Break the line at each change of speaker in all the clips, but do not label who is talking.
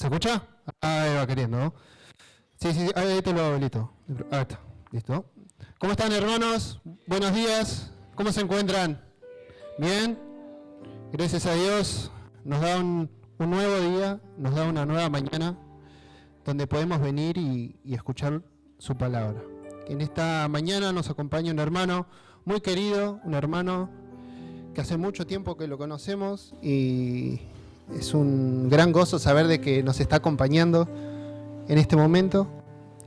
¿Se escucha? Ahí va queriendo, ¿no? Sí, ahí te lo habilito. Ahí está, listo. ¿Cómo están, hermanos? Buenos días. ¿Cómo se encuentran? ¿Bien? Gracias a Dios nos da un nuevo día, nos da una nueva mañana donde podemos venir y escuchar su palabra. En esta mañana nos acompaña un hermano muy querido, un hermano que hace mucho tiempo que lo conocemos y es un gran gozo saber de que nos está acompañando en este momento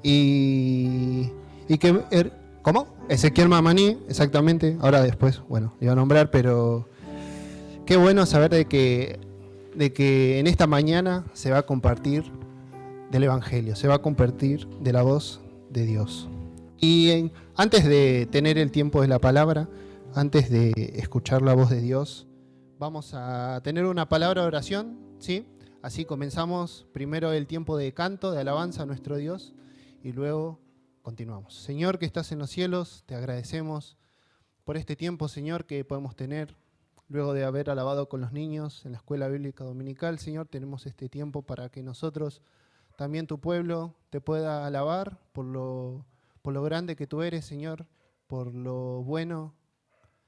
y que ¿cómo? Ezequiel Mamaní, exactamente. Ahora después, bueno, le iba a nombrar, pero qué bueno saber de que en esta mañana se va a compartir del Evangelio, se va a compartir de la voz de Dios. Y antes de tener el tiempo de la palabra, antes de escuchar la voz de Dios, vamos a tener una palabra de oración, ¿sí? Así comenzamos primero el tiempo de canto, de alabanza a nuestro Dios, y luego continuamos. Señor, que estás en los cielos, te agradecemos por este tiempo, Señor, que podemos tener. Luego de haber alabado con los niños en la escuela bíblica dominical, Señor, tenemos este tiempo para que nosotros, también tu pueblo, te pueda alabar por lo grande que tú eres, Señor, por lo bueno,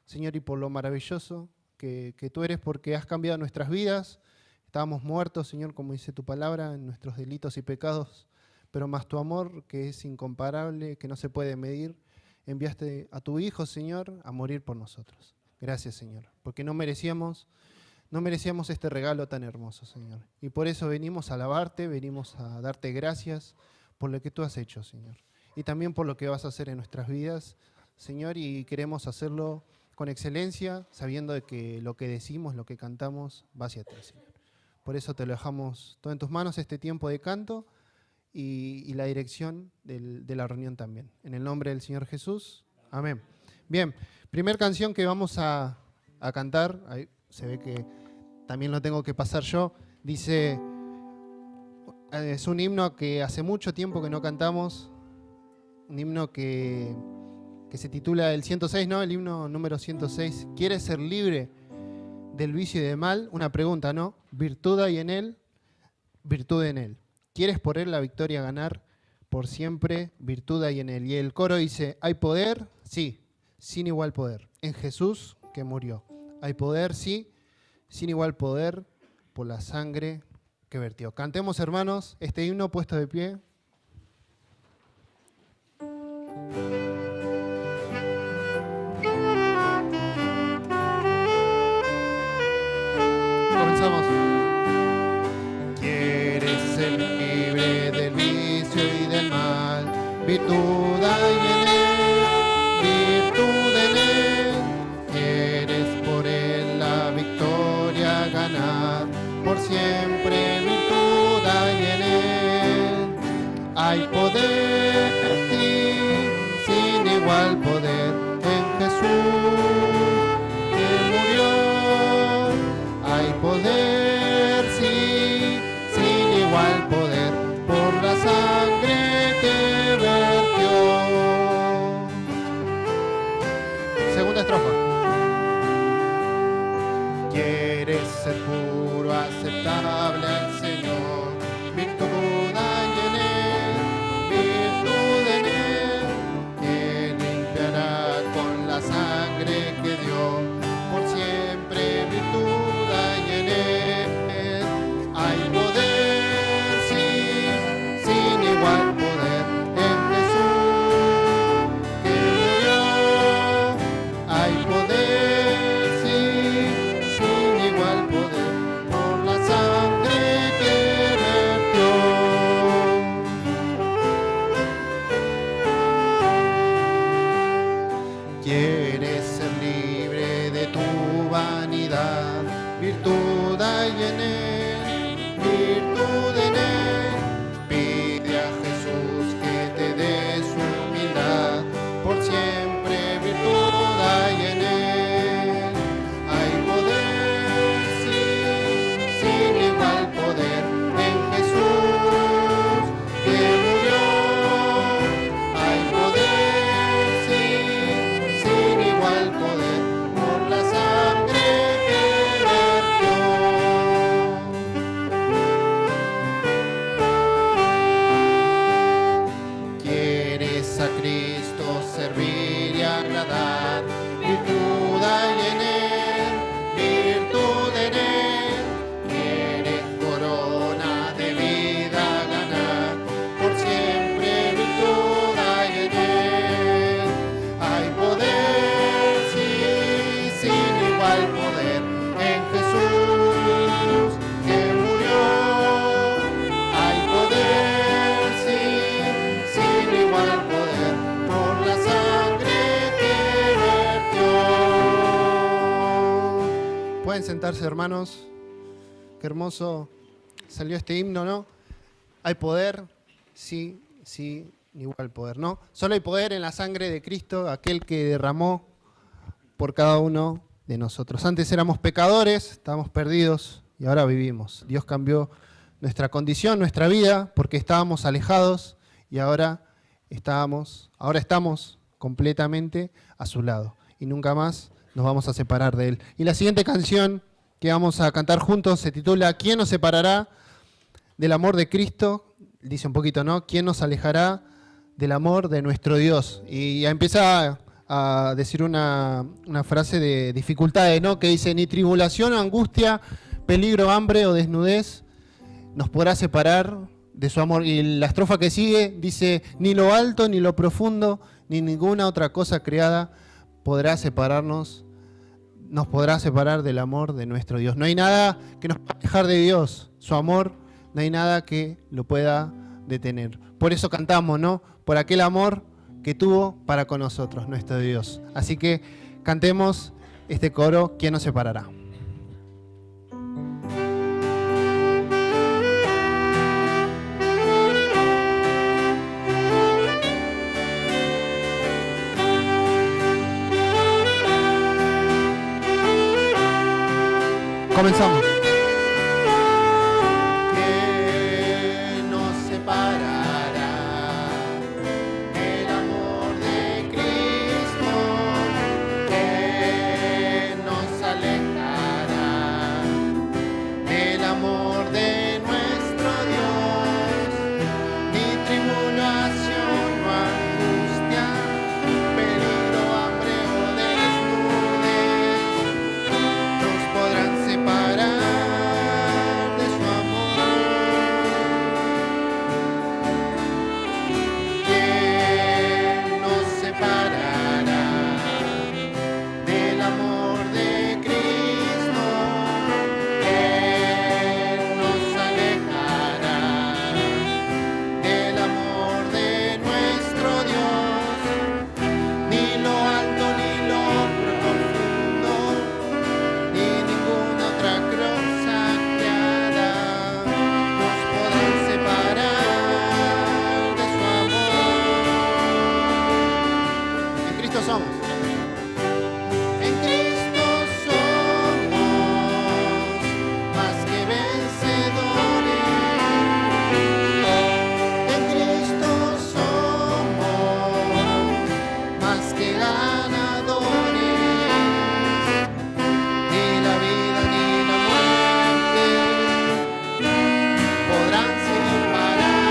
Señor, y por lo maravilloso que tú eres, porque has cambiado nuestras vidas. Estábamos muertos, Señor, como dice tu palabra, en nuestros delitos y pecados, pero más tu amor, que es incomparable, que no se puede medir, enviaste a tu Hijo, Señor, a morir por nosotros. Gracias, Señor, porque no merecíamos este regalo tan hermoso, Señor. Y por eso venimos a alabarte, venimos a darte gracias por lo que tú has hecho, Señor. Y también por lo que vas a hacer en nuestras vidas, Señor, y queremos hacerlo con excelencia, sabiendo de que lo que decimos, lo que cantamos, va hacia ti, Señor. Por eso te lo dejamos todo en tus manos, este tiempo de canto y la dirección de la reunión también. En el nombre del Señor Jesús, amén. Bien, primer canción que vamos a cantar, ahí se ve que también lo tengo que pasar yo, dice, es un himno que hace mucho tiempo que no cantamos, un himno que se titula el 106, ¿no? El himno número 106, ¿quieres ser libre del vicio y del mal? Una pregunta, ¿no? Virtud hay en él, virtud en él. ¿Quieres por él la victoria ganar? Por siempre, virtud hay en él. Y el coro dice, ¿hay poder? Sí, sin igual poder. En Jesús que murió. Hay poder, sí, sin igual poder, por la sangre que vertió. Cantemos, hermanos, este himno puesto de pie. Comenzamos. ¿Quieres ser libre del vicio y del mal? Virtud hay en él, virtud en él. ¿Quieres por él la victoria ganar? Por siempre virtud hay en él. Hay poder, sí, sin igual poder en Jesús que murió. Hay poder, sí, sin igual poder por la sangre que vertió. sentarse, hermanos. Qué hermoso salió este himno, ¿no? ¿Hay poder? Sí, igual poder, ¿no? Solo hay poder en la sangre de Cristo, aquel que derramó por cada uno de nosotros. Antes éramos pecadores, estábamos perdidos y ahora vivimos. Dios cambió nuestra condición, nuestra vida, porque estábamos alejados y ahora estamos completamente a su lado. Y nunca más nos vamos a separar de Él. Y la siguiente canción que vamos a cantar juntos se titula ¿Quién nos separará del amor de Cristo? Dice un poquito, ¿no? ¿Quién nos alejará del amor de nuestro Dios? Y empieza a decir una frase de dificultades, ¿no? Que dice, ni tribulación o angustia, peligro, hambre o desnudez nos podrá separar de su amor. Y la estrofa que sigue dice, ni lo alto, ni lo profundo, ni ninguna otra cosa creada nos podrá separar del amor de nuestro Dios. No hay nada que nos pueda alejar de Dios, su amor, no hay nada que lo pueda detener. Por eso cantamos, ¿no? Por aquel amor que tuvo para con nosotros, nuestro Dios. Así que cantemos este coro, ¿quién nos separará? Comenzamos.
¿Quién nos separará del amor de Cristo? ¿Quién nos alejará del amor de nuestro Dios? Ni tribulación o angustia, peligro, hambre o desnudez nos podrán separar de su amor. ¿Quién nos separará del amor de Cristo? ¿Quién nos alejará del amor de nuestro Dios? Ni lo alto ni lo profundo, ni ninguna otra cosa creada nos podrán separar de su amor. En Cristo somos. En Cristo somos más que vencedores. En Cristo somos más que ganadores. Ni la vida ni la muerte podrán separarnos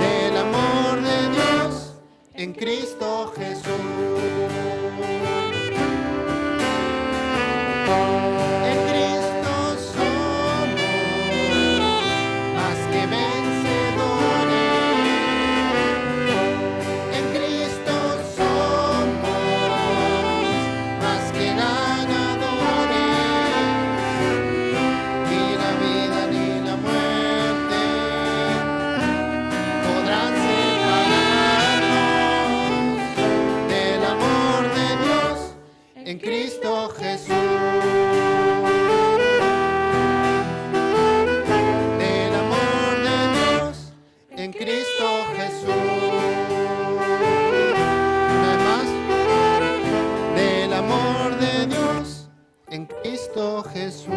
del amor de Dios en Cristo Jesús. En Cristo somos más que vencedores. En Cristo somos más que ganadores. Ni la vida ni la muerte podrán separarnos del amor de Dios en Cristo Jesús. Del amor de Dios en Cristo Jesús. Una vez más. Del amor de Dios en Cristo Jesús.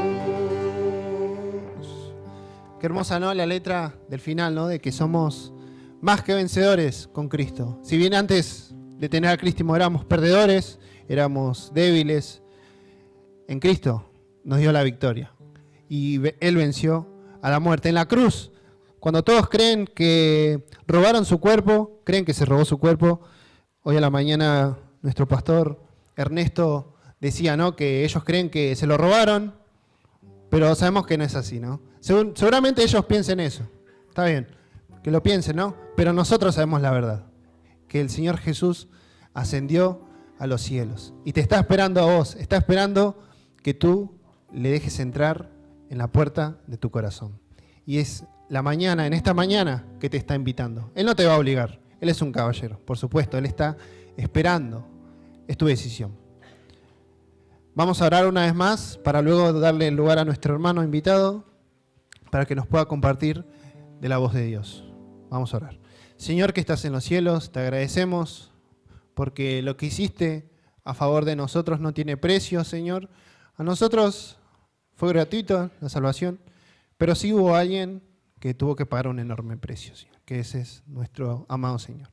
Qué hermosa, ¿no? La letra del final, ¿no? De que somos más que vencedores con Cristo. Si bien antes de tener a Cristo éramos perdedores, éramos débiles, en Cristo nos dio la victoria. Y Él venció a la muerte. En la cruz, cuando todos creen que robaron su cuerpo, creen que se robó su cuerpo, hoy a la mañana nuestro pastor Ernesto decía, ¿no? Que ellos creen que se lo robaron, pero sabemos que no es así, ¿no? Seguramente ellos piensen eso. Está bien, que lo piensen, ¿no? Pero nosotros sabemos la verdad, que el Señor Jesús ascendió a los cielos y te está esperando a vos, está esperando que tú le dejes entrar en la puerta de tu corazón. Y es la mañana, en esta mañana, que te está invitando. Él no te va a obligar, Él es un caballero, por supuesto, Él está esperando, es tu decisión. Vamos a orar una vez más para luego darle lugar a nuestro hermano invitado para que nos pueda compartir de la voz de Dios. Vamos a orar. Señor que estás en los cielos, te agradecemos porque lo que hiciste a favor de nosotros no tiene precio, Señor. A nosotros fue gratuito la salvación, pero sí hubo alguien que tuvo que pagar un enorme precio, Señor, que ese es nuestro amado Señor.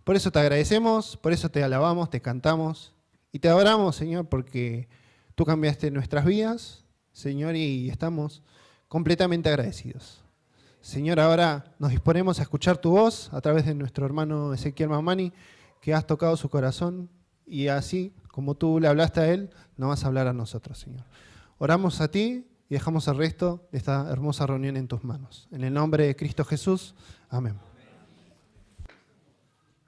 Por eso te agradecemos, por eso te alabamos, te cantamos y te adoramos, Señor, porque tú cambiaste nuestras vidas, Señor, y estamos completamente agradecidos. Señor, ahora nos disponemos a escuchar tu voz a través de nuestro hermano Ezequiel Mamani, que has tocado su corazón y así como tú le hablaste a él, nos vas a hablar a nosotros, Señor. Oramos a ti y dejamos el resto de esta hermosa reunión en tus manos. En el nombre de Cristo Jesús, amén.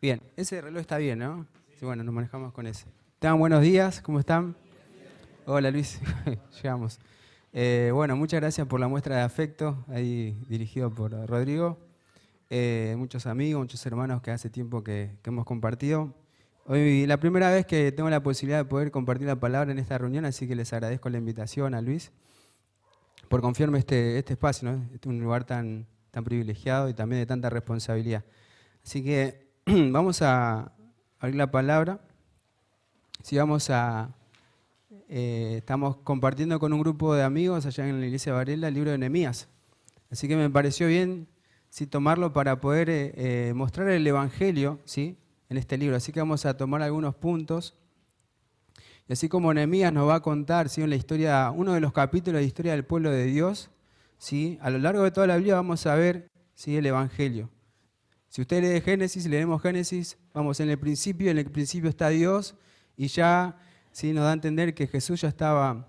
Bien, ese reloj está bien, ¿no? Sí, bueno, nos manejamos con ese. ¿Tengan buenos días? ¿Cómo están? Hola Luis, llegamos. Bueno, muchas gracias por la muestra de afecto, ahí dirigido por Rodrigo. Muchos amigos, muchos hermanos que hace tiempo que hemos compartido. Hoy la primera vez que tengo la posibilidad de poder compartir la palabra en esta reunión, así que les agradezco la invitación a Luis por confiarme este espacio, ¿no? Este es un lugar tan privilegiado y también de tanta responsabilidad. Así que vamos a abrir la palabra. Sí, estamos compartiendo con un grupo de amigos allá en la iglesia de Varela el libro de Nehemías. Así que me pareció bien tomarlo para poder mostrar el Evangelio, ¿sí?, en este libro. Así que vamos a tomar algunos puntos. Y así como Nehemías nos va a contar, ¿sí?, en la historia, uno de los capítulos de la historia del pueblo de Dios, ¿sí?, a lo largo de toda la Biblia vamos a ver, ¿sí?, el Evangelio. Si usted lee Génesis, leemos Génesis, vamos, en el principio está Dios y ya, ¿sí?, nos da a entender que Jesús ya estaba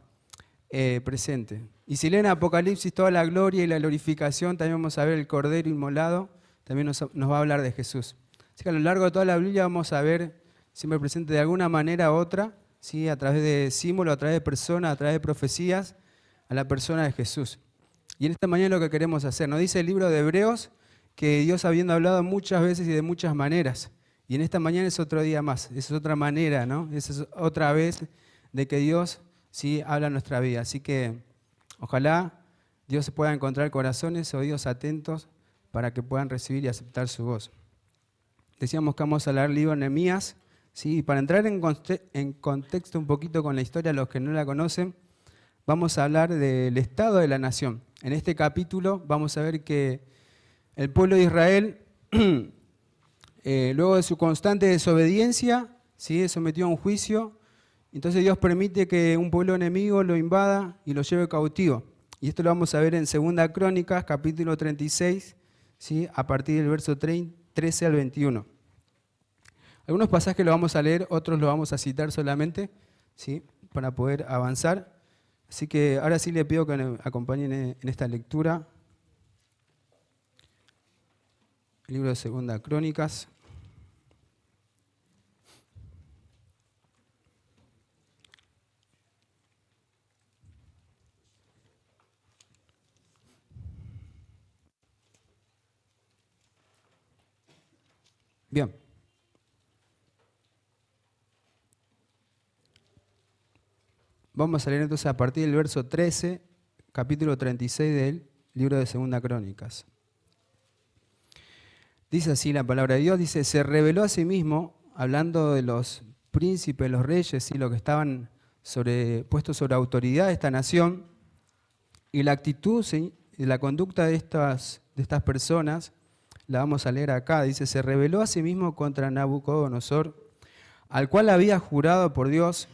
presente. Y si leen Apocalipsis, toda la gloria y la glorificación, también vamos a ver el Cordero inmolado, también nos va a hablar de Jesús. Así que a lo largo de toda la Biblia vamos a ver siempre presente de alguna manera u otra, ¿sí?, a través de símbolos, a través de personas, a través de profecías, a la persona de Jesús. Y en esta mañana lo que queremos hacer, nos dice el libro de Hebreos que Dios habiendo hablado muchas veces y de muchas maneras. Y en esta mañana es otro día más, es otra manera, ¿no? Es otra vez de que Dios, sí, habla en nuestra vida. Así que ojalá Dios pueda encontrar corazones, oídos atentos para que puedan recibir y aceptar su voz. Decíamos que vamos a leer el libro de Nehemías, ¿sí? Para entrar en contexto un poquito con la historia, los que no la conocen, vamos a hablar del estado de la nación. En este capítulo vamos a ver que el pueblo de Israel, luego de su constante desobediencia, ¿sí?, es sometido a un juicio. Entonces Dios permite que un pueblo enemigo lo invada y lo lleve cautivo. Y esto lo vamos a ver en 2 Crónicas, capítulo 36, ¿sí?, a partir del verso 13 al 21. Algunos pasajes los vamos a leer, otros los vamos a citar solamente, ¿sí?, para poder avanzar. Así que ahora sí le pido que me acompañen en esta lectura. El libro de 2 Crónicas. Bien. Vamos a leer entonces a partir del verso 13, capítulo 36 del libro de 2 Crónicas. Dice así la palabra de Dios, dice, se reveló a sí mismo, hablando de los príncipes, los reyes, y los que estaban puestos sobre autoridad de esta nación, y la actitud y la conducta de estas personas, la vamos a leer acá, dice, se rebeló a sí mismo contra Nabucodonosor, al cual había jurado por Dios,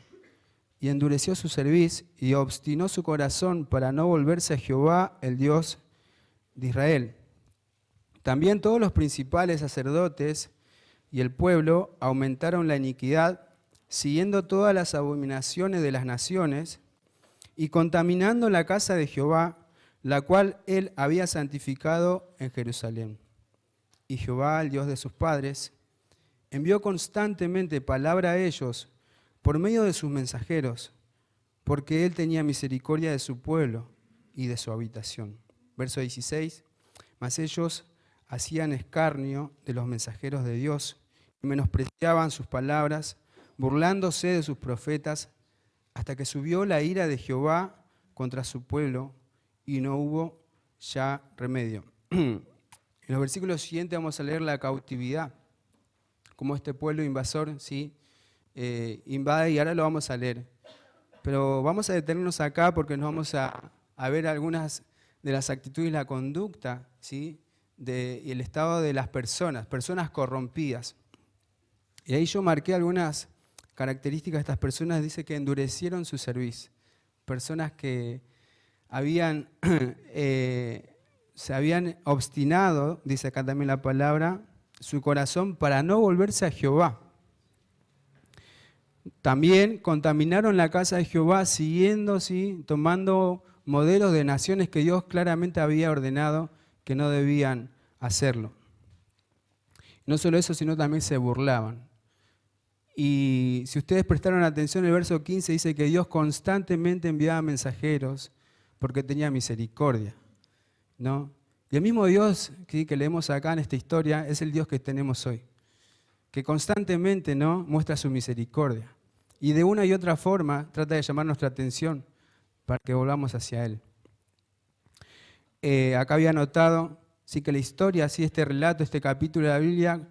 y endureció su cerviz, y obstinó su corazón para no volverse a Jehová, el Dios de Israel. También todos los principales sacerdotes y el pueblo aumentaron la iniquidad, siguiendo todas las abominaciones de las naciones, y contaminando la casa de Jehová, la cual él había santificado en Jerusalén. Y Jehová, el Dios de sus padres, envió constantemente palabra a ellos por medio de sus mensajeros, porque él tenía misericordia de su pueblo y de su habitación. Verso 16, mas ellos hacían escarnio de los mensajeros de Dios y menospreciaban sus palabras, burlándose de sus profetas, hasta que subió la ira de Jehová contra su pueblo y no hubo ya remedio. En los versículos siguientes vamos a leer la cautividad, cómo este pueblo invasor, ¿sí? Invade, y ahora lo vamos a leer. Pero vamos a detenernos acá porque nos vamos a ver algunas de las actitudes y la conducta, ¿sí? Y el estado de las personas corrompidas. Y ahí yo marqué algunas características de estas personas. Dice que endurecieron su cerviz. Personas que se habían obstinado, dice acá también la palabra, su corazón para no volverse a Jehová. También contaminaron la casa de Jehová siguiendo, ¿sí? Tomando modelos de naciones que Dios claramente había ordenado que no debían hacerlo. No solo eso, sino también se burlaban. Y si ustedes prestaron atención, el verso 15 dice que Dios constantemente enviaba mensajeros porque tenía misericordia, ¿no? Y el mismo Dios que leemos acá en esta historia es el Dios que tenemos hoy, que constantemente, ¿no?, muestra su misericordia y de una y otra forma trata de llamar nuestra atención para que volvamos hacia Él. Acá había notado, sí, que la historia, sí, este relato, este capítulo de la Biblia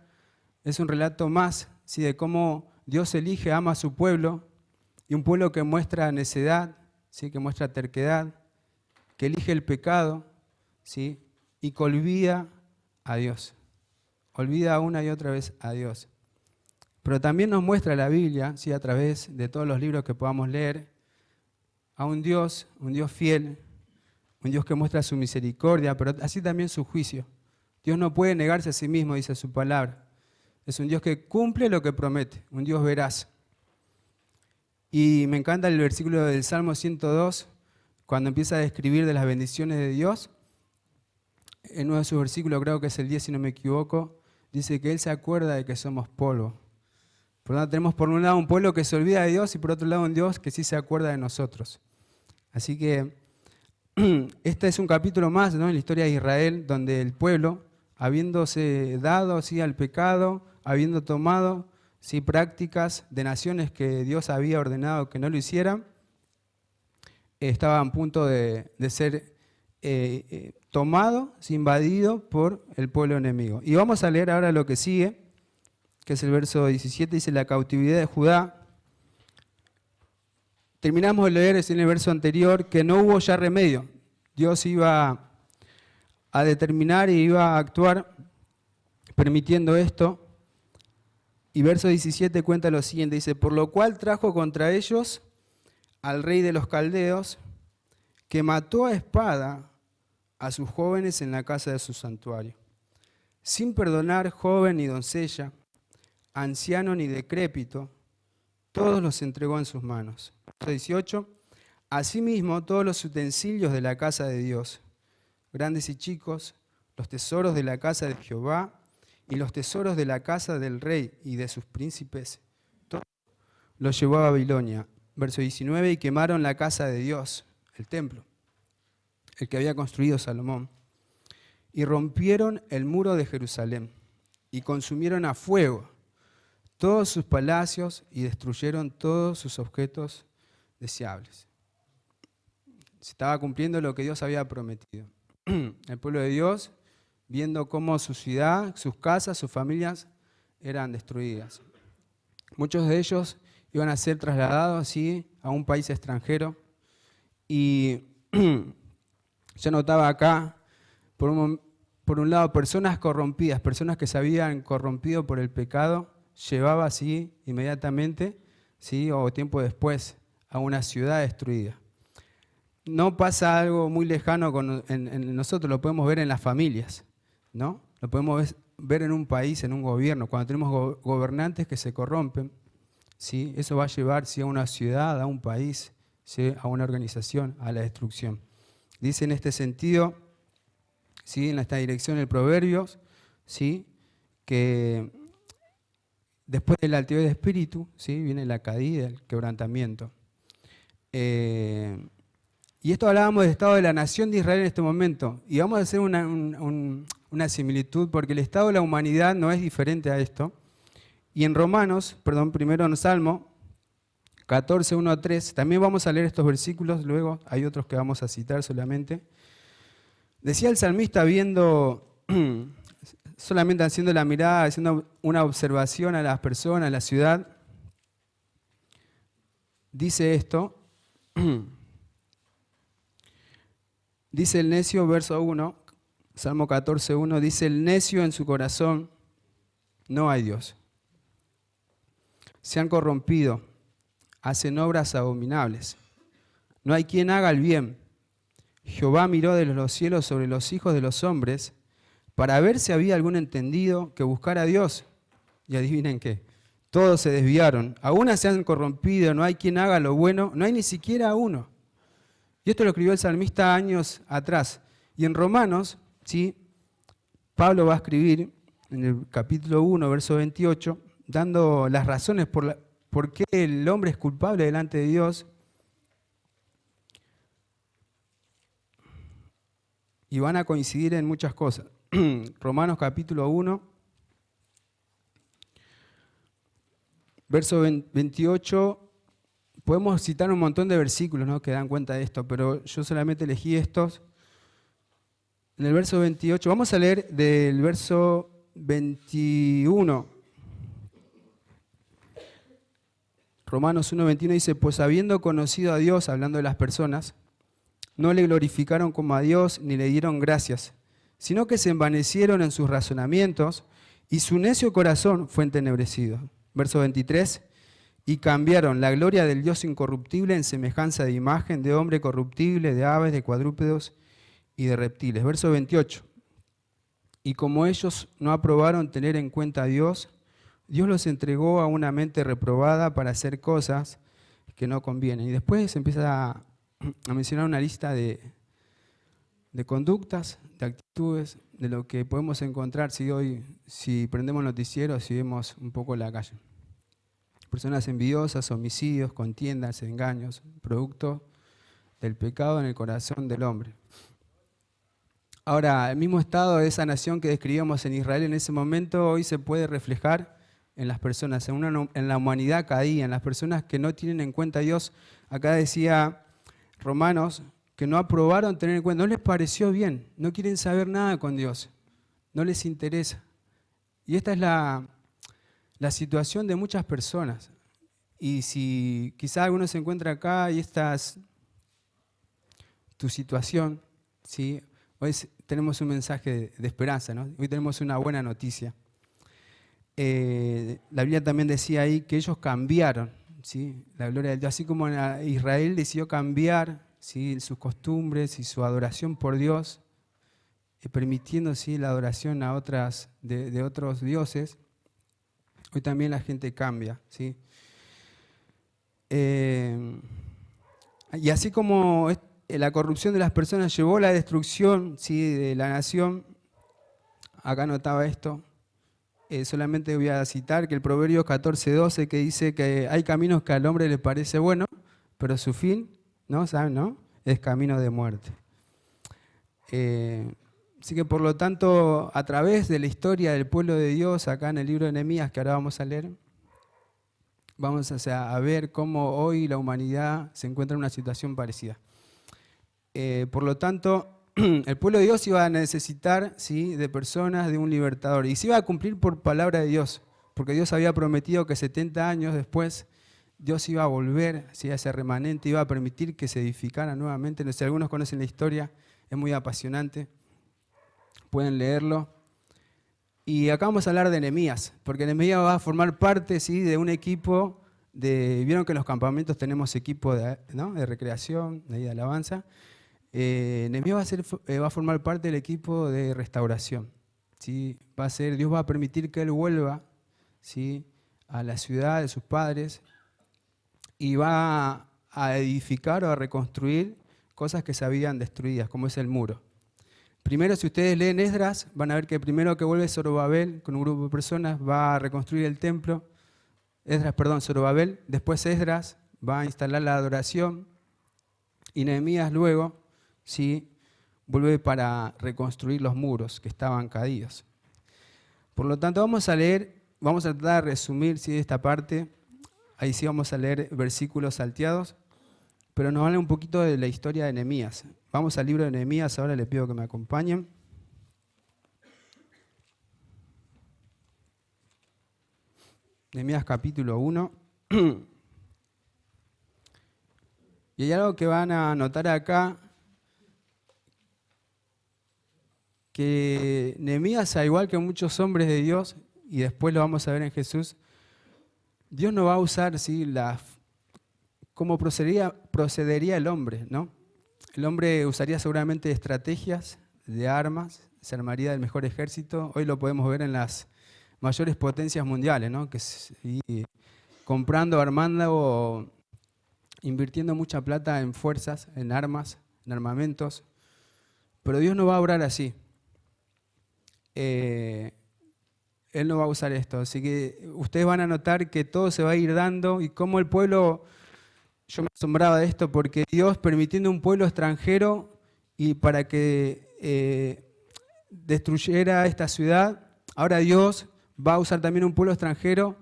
es un relato más, sí, de cómo Dios elige, ama a su pueblo, y un pueblo que muestra necedad, ¿sí?, que muestra terquedad, que elige el pecado, ¿sí?, y que olvida a Dios. Olvida una y otra vez a Dios. Pero también nos muestra la Biblia, ¿sí?, a través de todos los libros que podamos leer, a un Dios fiel, un Dios que muestra su misericordia, pero así también su juicio. Dios no puede negarse a sí mismo, dice su palabra. Es un Dios que cumple lo que promete, un Dios veraz. Y me encanta el versículo del Salmo 102, cuando empieza a describir de las bendiciones de Dios. En uno de sus versículos, creo que es el 10 si no me equivoco, dice que Él se acuerda de que somos polvo. Por lo tanto, tenemos por un lado un pueblo que se olvida de Dios y por otro lado un Dios que sí se acuerda de nosotros. Así que este es un capítulo más, ¿no?, en la historia de Israel, donde el pueblo, habiéndose dado, ¿sí?, al pecado, habiendo tomado, ¿sí?, prácticas de naciones que Dios había ordenado que no lo hicieran, estaba a punto de ser tomado, ¿sí?, invadido por el pueblo enemigo. Y vamos a leer ahora lo que sigue, que es el verso 17, dice la cautividad de Judá. Terminamos de leer en el verso anterior que no hubo ya remedio. Dios iba a determinar y iba a actuar permitiendo esto. Y verso 17 cuenta lo siguiente, dice, por lo cual trajo contra ellos al rey de los caldeos, que mató a espada a sus jóvenes en la casa de su santuario, sin perdonar joven ni doncella, anciano ni decrépito, todos los entregó en sus manos. Verso 18, asimismo todos los utensilios de la casa de Dios, grandes y chicos, los tesoros de la casa de Jehová y los tesoros de la casa del rey y de sus príncipes, todo los llevó a Babilonia. Verso 19, y quemaron la casa de Dios, el templo, el que había construido Salomón, y rompieron el muro de Jerusalén, y consumieron a fuego todos sus palacios, y destruyeron todos sus objetos deseables. Se estaba cumpliendo lo que Dios había prometido. El pueblo de Dios, viendo cómo su ciudad, sus casas, sus familias eran destruidas. Muchos de ellos iban a ser trasladados, ¿sí?, a un país extranjero. Y yo notaba acá, por un lado, personas corrompidas, personas que se habían corrompido por el pecado, llevaba así inmediatamente, ¿sí?, o tiempo después, a una ciudad destruida. No pasa algo muy lejano en nosotros, lo podemos ver en las familias, ¿no? Lo podemos ver en un país, en un gobierno, cuando tenemos gobernantes que se corrompen, ¿sí?, eso va a llevar, ¿sí?, a una ciudad, a un país, ¿sí?, a una organización, a la destrucción. Dice en este sentido, ¿sí?, en esta dirección el Proverbios, ¿sí?, que después de la altivez de espíritu, ¿sí?, viene la caída, el quebrantamiento. Y esto hablábamos del estado de la nación de Israel en este momento. Y vamos a hacer una similitud, porque el estado de la humanidad no es diferente a esto. Y en primero en Salmo, 14, 1 a 3. También vamos a leer estos versículos, luego hay otros que vamos a citar solamente. Decía el salmista solamente haciendo la mirada, haciendo una observación a las personas, a la ciudad. Dice esto, dice el necio, verso 1, Salmo 14, 1, dice el necio en su corazón, no hay Dios. Se han corrompido, hacen obras abominables. No hay quien haga el bien. Jehová miró desde los cielos sobre los hijos de los hombres para ver si había algún entendido que buscara a Dios. Y adivinen qué, todos se desviaron, aún se han corrompido, no hay quien haga lo bueno, no hay ni siquiera uno. Y esto lo escribió el salmista años atrás. Y en Romanos, ¿sí? Pablo va a escribir en el capítulo 1, verso 28, dando las razones por qué el hombre es culpable delante de Dios. Y van a coincidir en muchas cosas. Romanos capítulo 1, verso 28, podemos citar un montón de versículos, ¿no?, que dan cuenta de esto, pero yo solamente elegí estos. En el verso 28, vamos a leer del verso 21. Romanos 1, 21 dice, pues habiendo conocido a Dios, hablando de las personas, no le glorificaron como a Dios ni le dieron gracias, sino que se envanecieron en sus razonamientos y su necio corazón fue entenebrecido. Verso 23, y cambiaron la gloria del Dios incorruptible en semejanza de imagen de hombre corruptible, de aves, de cuadrúpedos y de reptiles. Verso 28, y como ellos no aprobaron tener en cuenta a Dios, Dios los entregó a una mente reprobada para hacer cosas que no convienen. Y después se empieza a mencionar una lista de conductas, de actitudes, de lo que podemos encontrar si prendemos noticieros, si vemos un poco la calle. Personas envidiosas, homicidios, contiendas, engaños, producto del pecado en el corazón del hombre. Ahora, el mismo estado de esa nación que describíamos en Israel en ese momento, hoy se puede reflejar en las personas, en la humanidad caída, en las personas que no tienen en cuenta a Dios. Acá decía Romanos que no aprobaron tener en cuenta, no les pareció bien, no quieren saber nada con Dios, no les interesa. Y esta es la situación de muchas personas. Y si quizá alguno se encuentra acá y esta es tu situación, ¿sí? Hoy tenemos un mensaje de esperanza, ¿no? Hoy tenemos una buena noticia. La Biblia también decía ahí que ellos cambiaron, ¿sí?, la gloria de Dios, así como Israel decidió cambiar, ¿sí?, sus costumbres y su adoración por Dios, permitiendo, ¿sí?, la adoración a de otros dioses. Hoy también la gente cambia, ¿sí? Y así como la corrupción de las personas llevó a la destrucción, ¿sí?, de la nación, acá notaba esto. Solamente voy a citar que el Proverbios 14:12, que dice que hay caminos que al hombre le parece bueno, pero su fin, ¿no? ¿Saben, no? Es camino de muerte. Así que por lo tanto, a través de la historia del pueblo de Dios, acá en el libro de Nehemías, que ahora vamos a leer, vamos a ver cómo hoy la humanidad se encuentra en una situación parecida. Por lo tanto, el pueblo de Dios iba a necesitar, ¿sí?, de personas, de un libertador. Y se iba a cumplir por palabra de Dios, porque Dios había prometido que 70 años después Dios iba a volver, ¿sí?, a ese remanente, iba a permitir que se edificara nuevamente. No sé, algunos conocen la historia, es muy apasionante, pueden leerlo. Y acá vamos a hablar de Nehemías, porque Nehemías va a formar parte, ¿sí?, de un equipo vieron que en los campamentos tenemos equipo ¿no?, de recreación, de alabanza. Nehemías va a formar parte del equipo de restauración, ¿sí? Dios va a permitir que él vuelva, ¿sí?, a la ciudad de sus padres y va a edificar o a reconstruir cosas que se habían destruidas, como es el muro. Primero, si ustedes leen Esdras, van a ver que primero que vuelve Zorobabel con un grupo de personas va a reconstruir el templo. Zorobabel, después Esdras va a instalar la adoración y Nehemías luego, ¿sí?, vuelve para reconstruir los muros que estaban caídos. Por lo tanto, vamos a tratar de resumir, ¿sí?, esta parte. Ahí sí vamos a leer versículos salteados, pero nos habla un poquito de la historia de Nehemías. Vamos al libro de Nehemías, ahora les pido que me acompañen. Nehemías capítulo 1. Y hay algo que van a notar acá, que Nehemías, al igual que muchos hombres de Dios, y después lo vamos a ver en Jesús, Dios no va a usar ¿sí? cómo procedería el hombre, ¿no? El hombre usaría seguramente estrategias de armas, se armaría del mejor ejército. Hoy lo podemos ver en las mayores potencias mundiales, ¿no? Que comprando, armando o invirtiendo mucha plata en fuerzas, en armas, en armamentos. Pero Dios no va a obrar así. Él no va a usar esto. Así que ustedes van a notar que todo se va a ir dando y cómo el pueblo, yo me asombraba de esto, porque Dios permitiendo un pueblo extranjero y para que destruyera esta ciudad, ahora Dios va a usar también un pueblo extranjero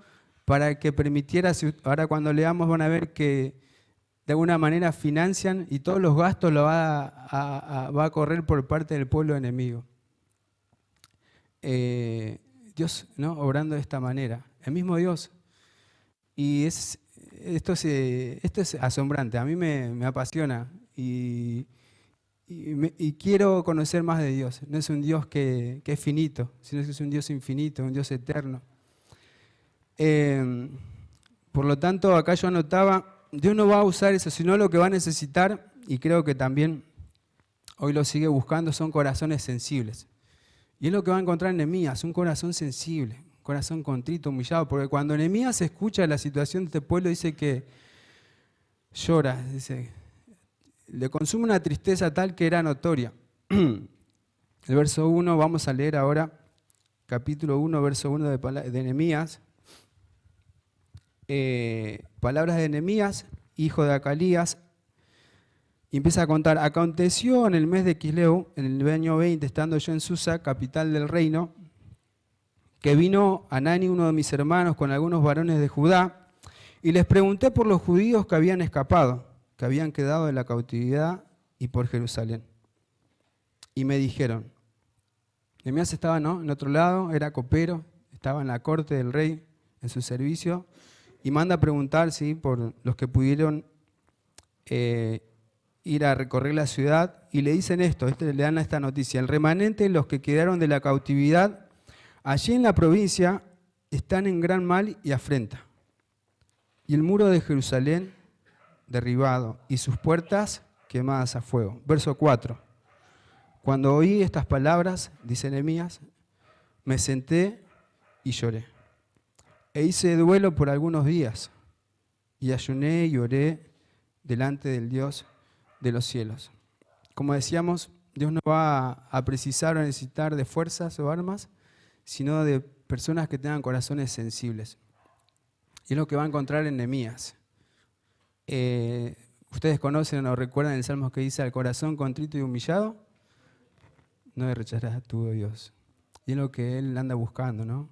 para que permitiera, ahora cuando leamos van a ver que de alguna manera financian y todos los gastos lo va a correr por parte del pueblo enemigo. Dios, ¿no? Obrando de esta manera, el mismo Dios. Y esto es asombrante, a mí me apasiona y quiero conocer más de Dios. No es un Dios que es finito, sino que es un Dios infinito, un Dios eterno. Por lo tanto, acá yo anotaba, Dios no va a usar eso, sino lo que va a necesitar, y creo que también hoy lo sigue buscando, son corazones sensibles. Y es lo que va a encontrar en Nehemías, un corazón sensible, un corazón contrito, humillado, porque cuando Nehemías escucha la situación de este pueblo, dice que llora, dice, le consume una tristeza tal que era notoria. El verso 1, vamos a leer ahora, capítulo 1, verso 1 de Nehemías. Palabras de Nehemías, hijo de Acalías, y empieza a contar: aconteció en el mes de Quisleu, en el año 20, estando yo en Susa, capital del reino, que vino Hanani, uno de mis hermanos, con algunos varones de Judá, y les pregunté por los judíos que habían escapado, que habían quedado de la cautividad, y por Jerusalén. Y me dijeron, Nehemías estaba en otro lado, era copero, estaba en la corte del rey, en su servicio, y manda a preguntar ¿sí? por los que pudieron ir a recorrer la ciudad, y le dicen esto, le dan esta noticia: el remanente, los que quedaron de la cautividad, allí en la provincia, están en gran mal y afrenta. Y el muro de Jerusalén derribado, y sus puertas quemadas a fuego. Verso 4. Cuando oí estas palabras, dice Nehemías, me senté y lloré. E hice duelo por algunos días, y ayuné y oré delante del Dios de los cielos. Como decíamos, Dios no va a precisar o necesitar de fuerzas o armas, sino de personas que tengan corazones sensibles. Y es lo que va a encontrar en Nehemías. Ustedes conocen o recuerdan el Salmo que dice: al corazón contrito y humillado, no le rechazarás a tu Dios. Y es lo que Él anda buscando, ¿no?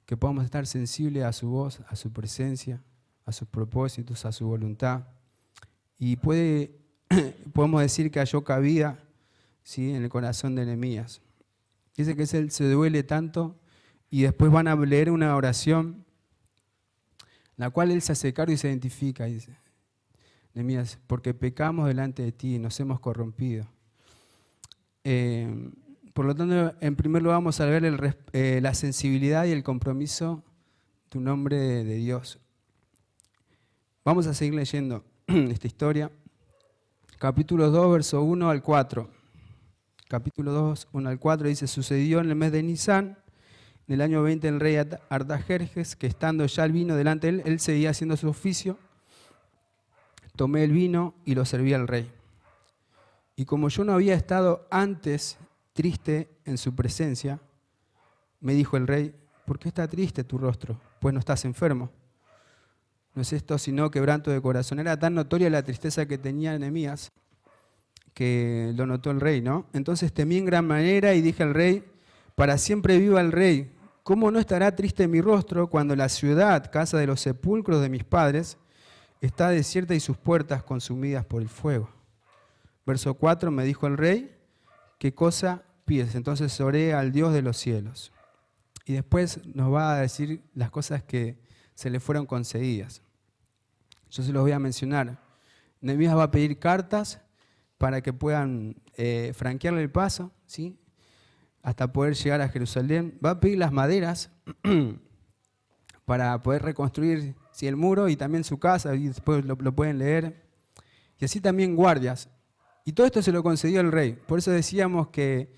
Que podamos estar sensibles a su voz, a su presencia, a sus propósitos, a su voluntad. Y podemos decir que halló cabida ¿sí? en el corazón de Nehemías. Dice que él se duele tanto, y después van a leer una oración, la cual él se hace cargo y se identifica. Y dice, Nehemías, porque pecamos delante de ti y nos hemos corrompido. Por lo tanto, en primer lugar vamos a ver la sensibilidad y el compromiso de un hombre de Dios. Vamos a seguir leyendo esta historia. Capítulo 2, verso 1 al 4. Capítulo 2, 1 al 4 dice: sucedió en el mes de Nisán, en el año 20, el rey Artajerjes, que estando ya el vino delante de él seguía haciendo su oficio. Tomé el vino y lo serví al rey. Y como yo no había estado antes triste en su presencia, me dijo el rey: ¿por qué está triste tu rostro? Pues no estás enfermo. No es esto sino quebranto de corazón. Era tan notoria la tristeza que tenía Nehemías que lo notó el rey, ¿no? Entonces temí en gran manera y dije al rey: para siempre viva el rey, ¿cómo no estará triste mi rostro cuando la ciudad, casa de los sepulcros de mis padres, está desierta y sus puertas consumidas por el fuego? Verso 4, me dijo el rey, ¿qué cosa pides? Entonces oré al Dios de los cielos. Y después nos va a decir las cosas que se le fueron concedidas. Yo se los voy a mencionar. Nehemías va a pedir cartas para que puedan franquearle el paso, ¿sí?, hasta poder llegar a Jerusalén. Va a pedir las maderas para poder reconstruir, ¿sí?, el muro y también su casa, y después lo pueden leer. Y así también guardias. Y todo esto se lo concedió el rey. Por eso decíamos que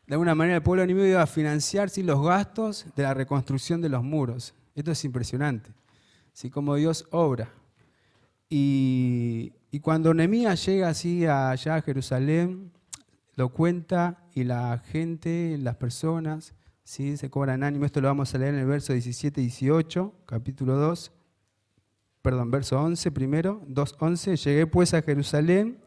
de alguna manera el pueblo enemigo iba a financiar, ¿sí?, los gastos de la reconstrucción de los muros. Esto es impresionante, ¿sí?, como Dios obra. Y cuando Nehemías llega así allá a Jerusalén, lo cuenta y la gente, las personas, ¿sí?, se cobran ánimo. Esto lo vamos a leer en el verso 17 y 18, capítulo 2, verso 11 primero, 2:11. Llegué pues a Jerusalén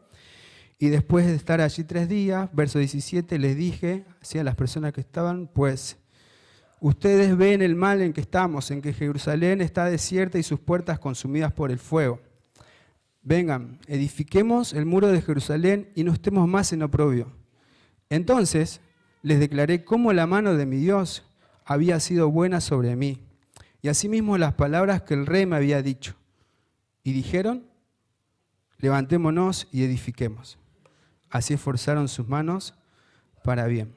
y después de estar allí 3 días, verso 17, les dije, ¿sí?, a las personas que estaban, pues, ustedes ven el mal en que estamos, en que Jerusalén está desierta y sus puertas consumidas por el fuego. Vengan, edifiquemos el muro de Jerusalén y no estemos más en oprobio. Entonces les declaré cómo la mano de mi Dios había sido buena sobre mí, y asimismo las palabras que el rey me había dicho. Y dijeron, levantémonos y edifiquemos. Así esforzaron sus manos para bien.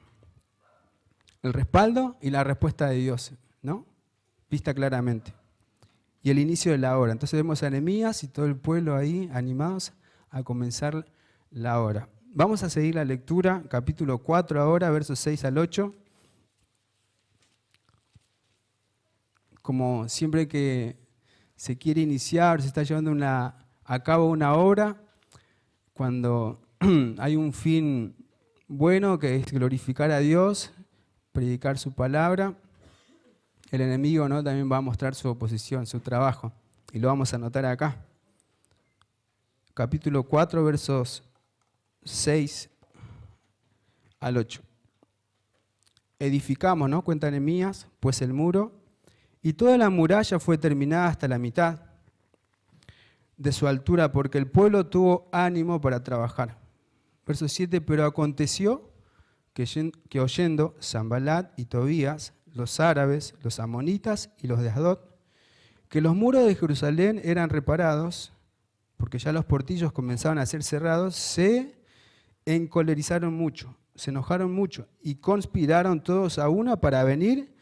El respaldo y la respuesta de Dios, ¿no?, vista claramente. Y el inicio de la obra. Entonces vemos a Nehemías y todo el pueblo ahí animados a comenzar la obra. Vamos a seguir la lectura, capítulo 4 ahora, versos 6 al 8. Como siempre que se quiere iniciar, se está llevando a cabo una obra, cuando hay un fin bueno que es glorificar a Dios, predicar su palabra, el enemigo, ¿no?, también va a mostrar su oposición, su trabajo, y lo vamos a anotar acá. Capítulo 4, versos 6 al 8. Edificamos, ¿no?, cuenta Nehemías, pues el muro, y toda la muralla fue terminada hasta la mitad de su altura, porque el pueblo tuvo ánimo para trabajar. Verso 7, pero aconteció que oyendo Sanbalat y Tobías, los árabes, los amonitas y los de Asdod, que los muros de Jerusalén eran reparados, porque ya los portillos comenzaban a ser cerrados, se encolerizaron mucho, se enojaron mucho y conspiraron todos a una para venir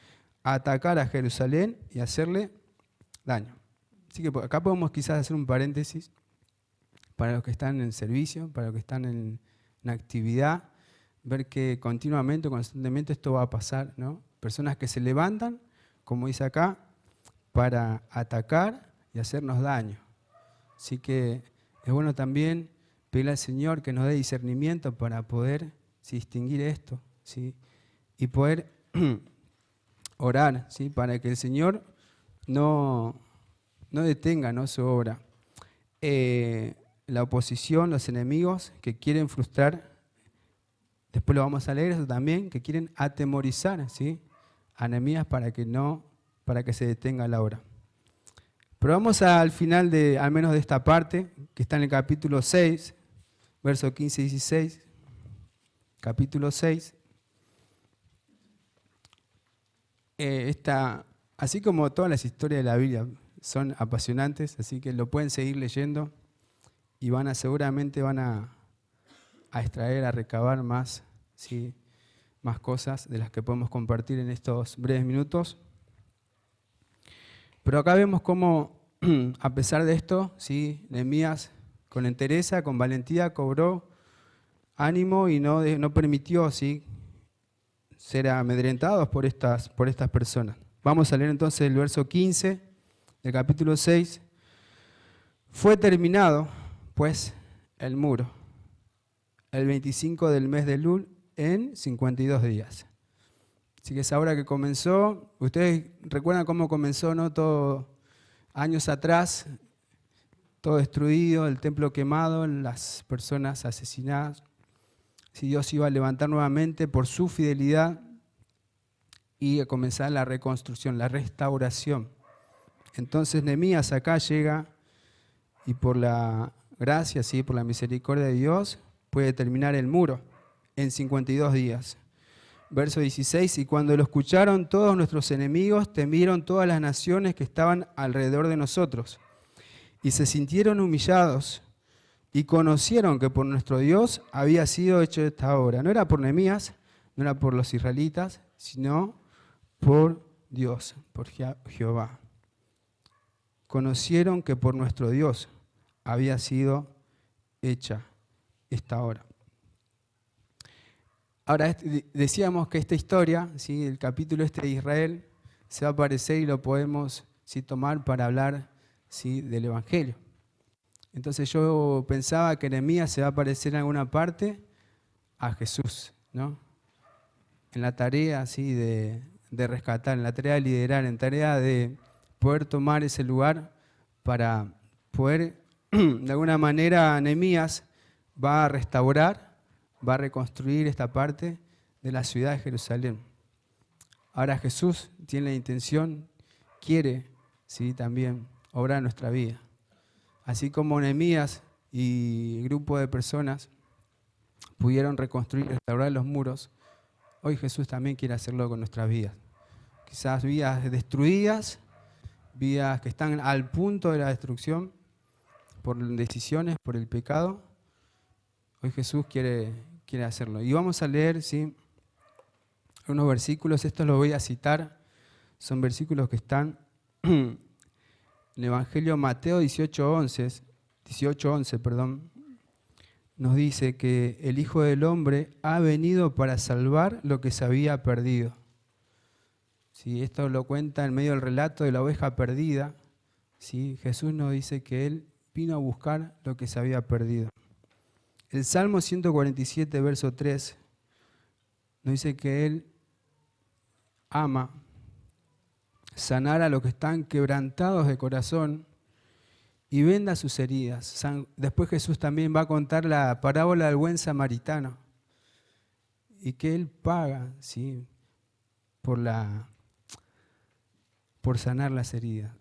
a atacar a Jerusalén y hacerle daño. Así que acá podemos quizás hacer un paréntesis para los que están en servicio, para los que están en actividad, ver que continuamente, constantemente esto va a pasar, ¿no? Personas que se levantan, como dice acá, para atacar y hacernos daño. Así que es bueno también pedirle al Señor que nos dé discernimiento para poder distinguir esto, ¿sí?, y poder orar, ¿sí?, para que el Señor no detenga, ¿no?, su obra. La oposición, los enemigos que quieren frustrar, después lo vamos a leer eso también, que quieren atemorizar, ¿sí?, a Nehemías para que se detenga la obra. Pero vamos al final al menos de esta parte, que está en el capítulo 6, versos 15 y 16. Capítulo 6. Así como todas las historias de la Biblia son apasionantes, así que lo pueden seguir leyendo y seguramente van a extraer, a recabar más, ¿sí?, más cosas de las que podemos compartir en estos breves minutos. Pero acá vemos cómo, a pesar de esto, ¿sí?, Nehemías con entereza, con valentía, cobró ánimo y no permitió, ¿sí?, ser amedrentados por estas personas. Vamos a leer entonces el verso 15 del capítulo 6. Fue terminado, pues, el muro, el 25 del mes de Elul, en 52 días. Así que esa obra que comenzó, ustedes recuerdan cómo comenzó, ¿no?, todo años atrás, todo destruido, el templo quemado, las personas asesinadas. Si Dios iba a levantar nuevamente por su fidelidad y a comenzar la reconstrucción, la restauración. Entonces Nehemías acá llega y por la gracia, ¿sí? Por la misericordia de Dios, puede terminar el muro en 52 días. Verso 16, y cuando lo escucharon todos nuestros enemigos, temieron todas las naciones que estaban alrededor de nosotros, y se sintieron humillados, y conocieron que por nuestro Dios había sido hecho esta obra. No era por Nehemías, no era por los israelitas, sino por Dios, por Jehová. Conocieron que por nuestro Dios había sido hecha esta obra. Ahora, decíamos que esta historia, ¿sí? El capítulo de Israel, se va a aparecer y lo podemos, ¿sí? Tomar para hablar, ¿sí? Del Evangelio. Entonces yo pensaba que Nehemías se va a aparecer en alguna parte a Jesús, ¿no? En la tarea, ¿sí? de rescatar, en la tarea de liderar, en tarea de poder tomar ese lugar para poder, de alguna manera, Nehemías va a restaurar, va a reconstruir esta parte de la ciudad de Jerusalén. Ahora Jesús tiene la intención, quiere, ¿sí? También obrar en nuestra vida. Así como Nehemías y un grupo de personas pudieron reconstruir y restaurar los muros, hoy Jesús también quiere hacerlo con nuestras vidas. Quizás vidas destruidas, vidas que están al punto de la destrucción por decisiones, por el pecado. Hoy Jesús quiere hacerlo. Y vamos a leer, ¿sí? Unos versículos, estos los voy a citar, son versículos que están en el Evangelio Mateo 18:11, nos dice que el Hijo del Hombre ha venido para salvar lo que se había perdido. ¿Sí? Esto lo cuenta en medio del relato de la oveja perdida. ¿Sí? Jesús nos dice que Él vino a buscar lo que se había perdido. El Salmo 147, verso 3, nos dice que Él ama sanar a los que están quebrantados de corazón y venda sus heridas. Después Jesús también va a contar la parábola del buen samaritano y que Él paga, ¿sí? por sanar las heridas.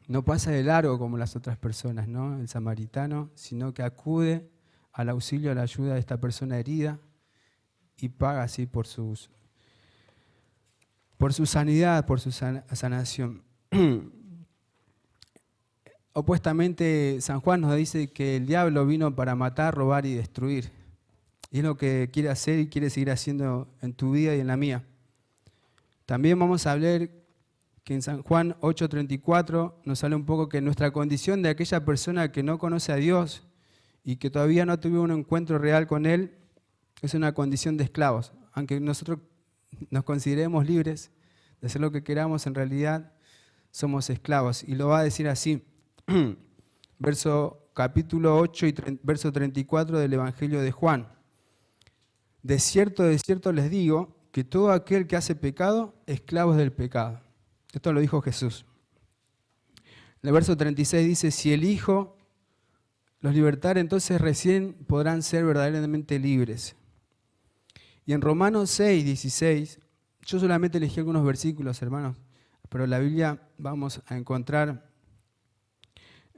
No pasa de largo como las otras personas, ¿no? El samaritano, sino que acude al auxilio, a la ayuda de esta persona herida y paga así por su sanidad, por su sanación. Opuestamente, San Juan nos dice que el diablo vino para matar, robar y destruir. Y es lo que quiere hacer y quiere seguir haciendo en tu vida y en la mía. También vamos a hablar que en San Juan 8:34 nos habla un poco que nuestra condición de aquella persona que no conoce a Dios y que todavía no tuvo un encuentro real con Él es una condición de esclavos. Aunque nosotros nos consideremos libres de hacer lo que queramos, en realidad somos esclavos. Y lo va a decir así, capítulo 8 y verso 34 del Evangelio de Juan. De cierto les digo que todo aquel que hace pecado, esclavo es del pecado. Esto lo dijo Jesús. En el verso 36 dice, si el Hijo los libertare, entonces recién podrán ser verdaderamente libres. Y en Romanos 6:16, yo solamente elegí algunos versículos, hermanos, pero en la Biblia vamos a encontrar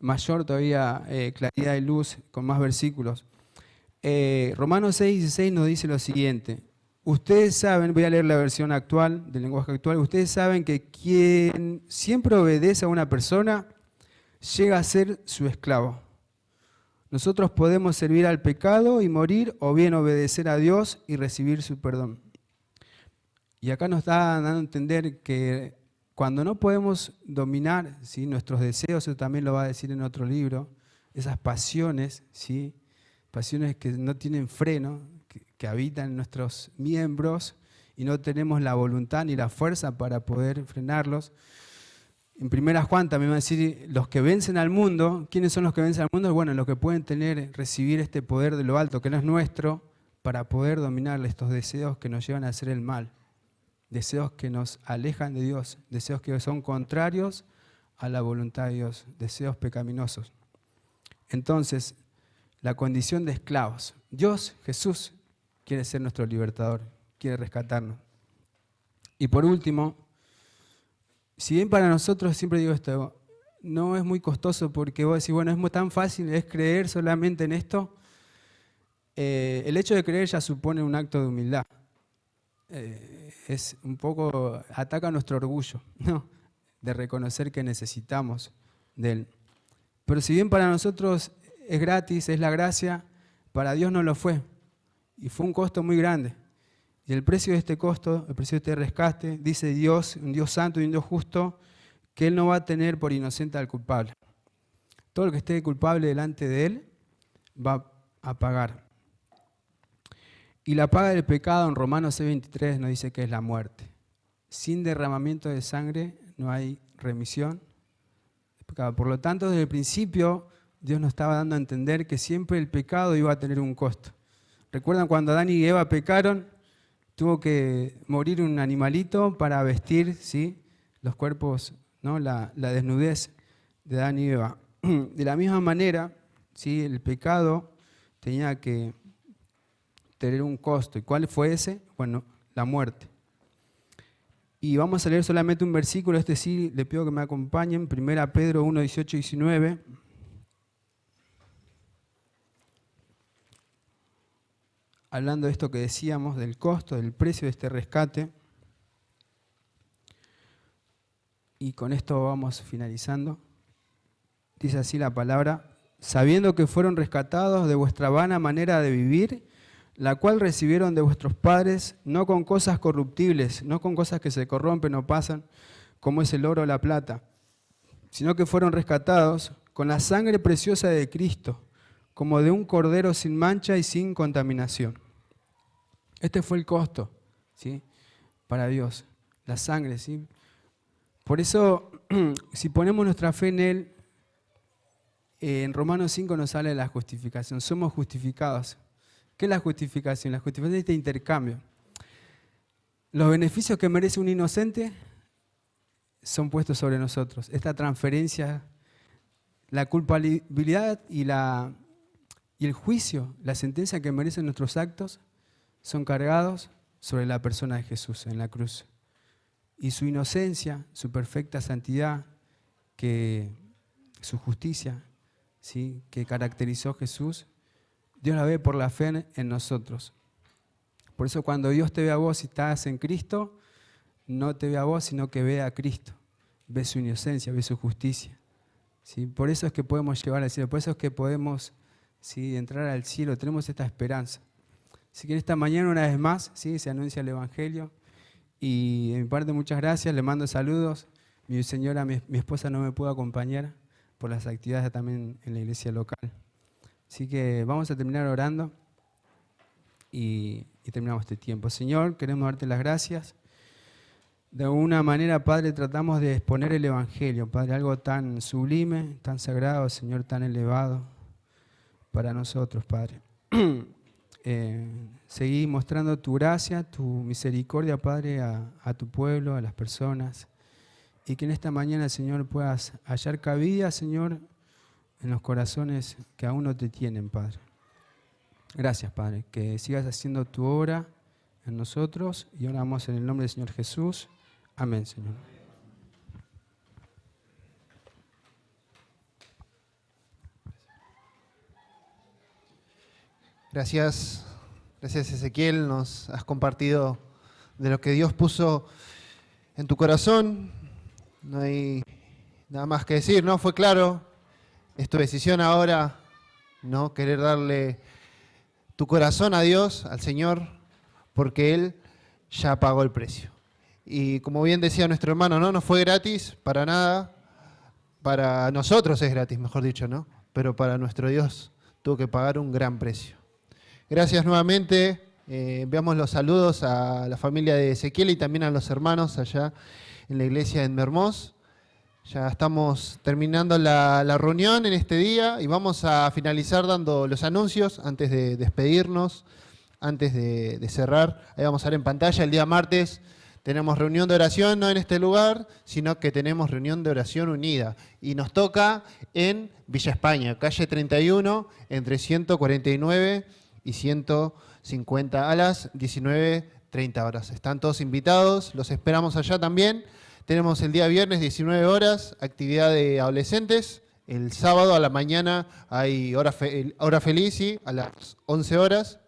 mayor todavía claridad y luz con más versículos. Romanos 6:16 nos dice lo siguiente. Ustedes saben, voy a leer la versión actual, del lenguaje actual, ustedes saben que quien siempre obedece a una persona llega a ser su esclavo. Nosotros podemos servir al pecado y morir, o bien obedecer a Dios y recibir su perdón. Y acá nos está dando a entender que cuando no podemos dominar, ¿sí? nuestros deseos, eso también lo va a decir en otro libro, esas pasiones, ¿sí? Pasiones que no tienen freno, que habitan en nuestros miembros y no tenemos la voluntad ni la fuerza para poder frenarlos. En 1 Juan también va a decir, los que vencen al mundo, ¿quiénes son los que vencen al mundo? Bueno, los que pueden recibir este poder de lo alto, que no es nuestro, para poder dominar estos deseos que nos llevan a hacer el mal. Deseos que nos alejan de Dios, deseos que son contrarios a la voluntad de Dios, deseos pecaminosos. Entonces, la condición de esclavos. Dios, Jesús, quiere ser nuestro libertador, quiere rescatarnos. Y por último, si bien para nosotros, siempre digo esto, no es muy costoso porque vos decís, bueno, es tan fácil, es creer solamente en esto. El hecho de creer ya supone un acto de humildad. Es un poco, ataca nuestro orgullo, ¿no? De reconocer que necesitamos de Él. Pero si bien para nosotros es gratis, es la gracia, para Dios no lo fue. Y fue un costo muy grande. Y el precio de este costo, el precio de este rescate, dice Dios, un Dios santo y un Dios justo, que Él no va a tener por inocente al culpable. Todo el que esté culpable delante de Él va a pagar. Y la paga del pecado en Romanos 6:23 nos dice que es la muerte. Sin derramamiento de sangre no hay remisión de pecado. Por lo tanto, desde el principio Dios nos estaba dando a entender que siempre el pecado iba a tener un costo. ¿Recuerdan cuando Adán y Eva pecaron? Tuvo que morir un animalito para vestir, ¿sí?, los cuerpos, ¿no?, la desnudez de Adán y Eva. De la misma manera, ¿sí?, el pecado tenía que tener un costo. ¿Y cuál fue ese? Bueno, la muerte. Y vamos a leer solamente un versículo, este sí, le pido que me acompañen, 1 Pedro 1, 18 y 19. Hablando de esto que decíamos, del costo, del precio de este rescate. Y con esto vamos finalizando. Dice así la palabra: sabiendo que fueron rescatados de vuestra vana manera de vivir, la cual recibieron de vuestros padres, no con cosas corruptibles, no con cosas que se corrompen o pasan, como es el oro o la plata, sino que fueron rescatados con la sangre preciosa de Cristo, como de un cordero sin mancha y sin contaminación. Este fue el costo, ¿sí?, para Dios, la sangre, ¿sí? Por eso, si ponemos nuestra fe en Él, en Romanos 5 nos habla de la justificación. Somos justificados. ¿Qué es la justificación? La justificación es este intercambio. Los beneficios que merece un inocente son puestos sobre nosotros. Esta transferencia, la culpabilidad y el juicio, la sentencia que merecen nuestros actos, son cargados sobre la persona de Jesús en la cruz. Y su inocencia, su perfecta santidad, su justicia, ¿sí?, que caracterizó a Jesús, Dios la ve por la fe en nosotros. Por eso cuando Dios te ve a vos y estás en Cristo, no te ve a vos, sino que ve a Cristo. Ve su inocencia, ve su justicia. ¿Sí? Por eso es que podemos llevar al cielo, por eso es que podemos, ¿sí?, entrar al cielo, tenemos esta esperanza. Así que en esta mañana una vez más, ¿sí?, se anuncia el Evangelio. Y de mi parte muchas gracias, le mando saludos. Mi señora, mi esposa no me pudo acompañar por las actividades también en la iglesia local. Así que vamos a terminar orando y terminamos este tiempo. Señor, queremos darte las gracias. De alguna manera, Padre, tratamos de exponer el Evangelio, Padre, algo tan sublime, tan sagrado, Señor, tan elevado para nosotros, Padre. Seguí mostrando tu gracia, tu misericordia, Padre, a tu pueblo, a las personas. Y que en esta mañana, Señor, puedas hallar cabida, Señor, en los corazones que aún no te tienen, Padre. Gracias, Padre, que sigas haciendo tu obra en nosotros y oramos en el nombre del Señor Jesús. Amén, Señor.
Gracias, gracias Ezequiel, nos has compartido de lo que Dios puso en tu corazón. No hay nada más que decir, ¿no? Fue claro. Es tu decisión ahora, ¿no?, querer darle tu corazón a Dios, al Señor, porque Él ya pagó el precio. Y como bien decía nuestro hermano, no fue gratis para nada. Para nosotros es gratis, mejor dicho, ¿no? Pero para nuestro Dios tuvo que pagar un gran precio. Gracias nuevamente. Enviamos los saludos a la familia de Ezequiel y también a los hermanos allá en la iglesia en Mermoz. Ya estamos terminando la reunión en este día y vamos a finalizar dando los anuncios antes de despedirnos, antes de cerrar. Ahí vamos a ver en pantalla, el día martes tenemos reunión de oración, no en este lugar, sino que tenemos reunión de oración unida. Y nos toca en Villa España, calle 31, entre 149 y 150. 50 a las 19:30 horas. Están todos invitados, los esperamos allá también. Tenemos el día viernes 19 horas, actividad de adolescentes. El sábado a la mañana hay hora feliz, ¿sí? A las 11 horas.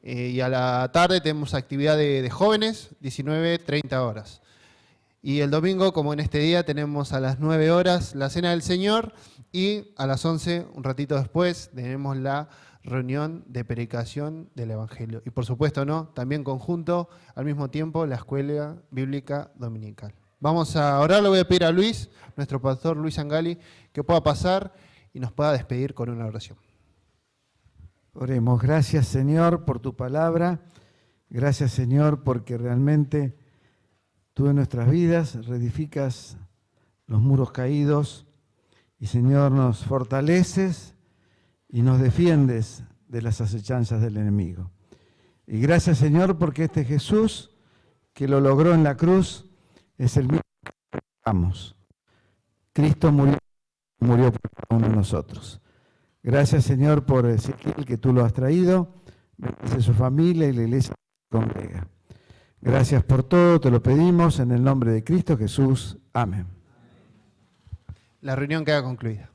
Y a la tarde tenemos actividad de jóvenes, 19:30 horas. Y el domingo, como en este día, tenemos a las 9 horas la Cena del Señor y a las 11, un ratito después, tenemos la reunión de predicación del Evangelio. Y por supuesto, ¿no? También conjunto, al mismo tiempo, la Escuela Bíblica Dominical. Vamos a orar, le voy a pedir a Luis, nuestro pastor Luis Angali, que pueda pasar y nos pueda despedir con una oración.
Oremos. Gracias, Señor, por tu palabra. Gracias, Señor, porque realmente tú en nuestras vidas reedificas los muros caídos y, Señor, nos fortaleces y nos defiendes de las acechanzas del enemigo. Y gracias, Señor, porque este Jesús que lo logró en la cruz es el mismo que buscamos. Cristo murió por cada uno de nosotros. Gracias, Señor, por Ezequiel, que tú lo has traído. Bendice su familia y la iglesia que congrega. Gracias por todo, te lo pedimos en el nombre de Cristo Jesús. Amén.
La reunión queda concluida.